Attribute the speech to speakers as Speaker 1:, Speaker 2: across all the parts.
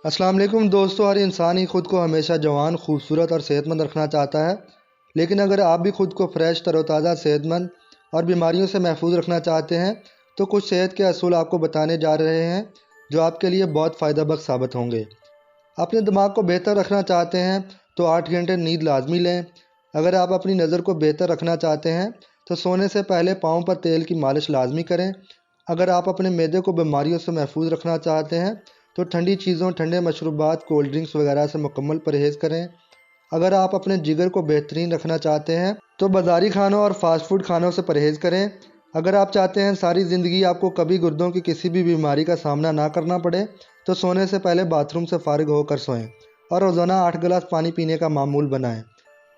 Speaker 1: अस्सलाम वालेकुम दोस्तों। हर इंसान ही ख़ुद को हमेशा जवान, खूबसूरत और सेहतमंद रखना चाहता है। लेकिन अगर आप भी ख़ुद को फ्रेश, तरोताज़ा, सेहतमंद और बीमारियों से महफूज रखना चाहते हैं तो कुछ सेहत के असूल आपको बताने जा रहे हैं जो आपके लिए बहुत फ़ायदा बख्श साबित होंगे। अपने दिमाग को बेहतर रखना चाहते हैं तो 8 घंटे नींद लाजमी लें। अगर आप अपनी नज़र को बेहतर रखना चाहते हैं तो सोने से पहले पाँव पर तेल की मालिश लाजमी करें। अगर आप अपने मैदे को बीमारियों से महफूज रखना चाहते हैं तो ठंडी चीज़ों, ठंडे मशरूबात, कोल्ड ड्रिंक्स वगैरह से मुकम्मल परहेज़ करें। अगर आप अपने जिगर को बेहतरीन रखना चाहते हैं तो बाज़ारी खानों और फास्ट फूड खानों से परहेज़ करें। अगर आप चाहते हैं सारी ज़िंदगी आपको कभी गुर्दों की किसी भी बीमारी का सामना ना करना पड़े तो सोने से पहले बाथरूम से फ़ारिग होकर सोएं और रोज़ाना 8 गिलास पानी पीने का मामूल बनाएं।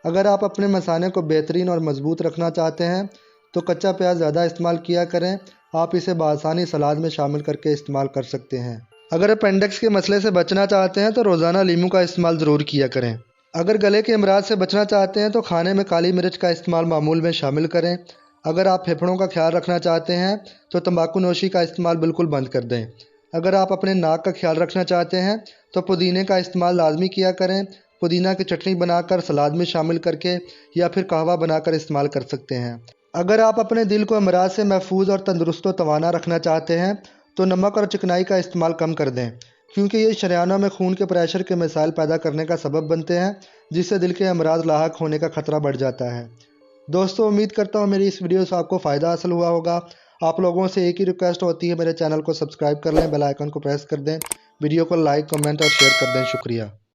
Speaker 1: अगर आप अपने मसाने को बेहतरीन और मजबूत रखना चाहते हैं तो कच्चा प्याज ज़्यादा इस्तेमाल किया करें। आप इसे बआसानी सलाद में शामिल करके इस्तेमाल कर सकते हैं। अगर अपेंडिक्स के मसले से बचना चाहते हैं तो रोज़ाना लीमू का इस्तेमाल ज़रूर किया करें। अगर गले के अमराज से बचना चाहते हैं तो खाने में काली मिर्च का इस्तेमाल मामूल में शामिल करें। अगर आप फेफड़ों का ख्याल रखना चाहते हैं तो तंबाकू नोशी का इस्तेमाल बिल्कुल बंद कर दें। अगर आप अपने नाक का ख्याल रखना चाहते हैं तो पुदीने का इस्तेमाल लाजमी किया करें। पुदीना की चटनी बनाकर सलाद में शामिल करके या फिर कहवा बनाकर इस्तेमाल कर सकते हैं। अगर आप अपने दिल को अमराज से महफूज और तंदुरुस्त व तवाना रखना चाहते हैं तो नमक और चिकनाई का इस्तेमाल कम कर दें, क्योंकि ये शरियानों में खून के प्रेशर के मसाइल पैदा करने का सबब बनते हैं, जिससे दिल के अमराज लाहक होने का खतरा बढ़ जाता है। दोस्तों, उम्मीद करता हूँ मेरी इस वीडियो से आपको फ़ायदा हासिल हुआ होगा। आप लोगों से एक ही रिक्वेस्ट होती है, मेरे चैनल को सब्सक्राइब कर लें, बेल आइकन को प्रेस कर दें, वीडियो को लाइक, कमेंट और शेयर कर दें। शुक्रिया।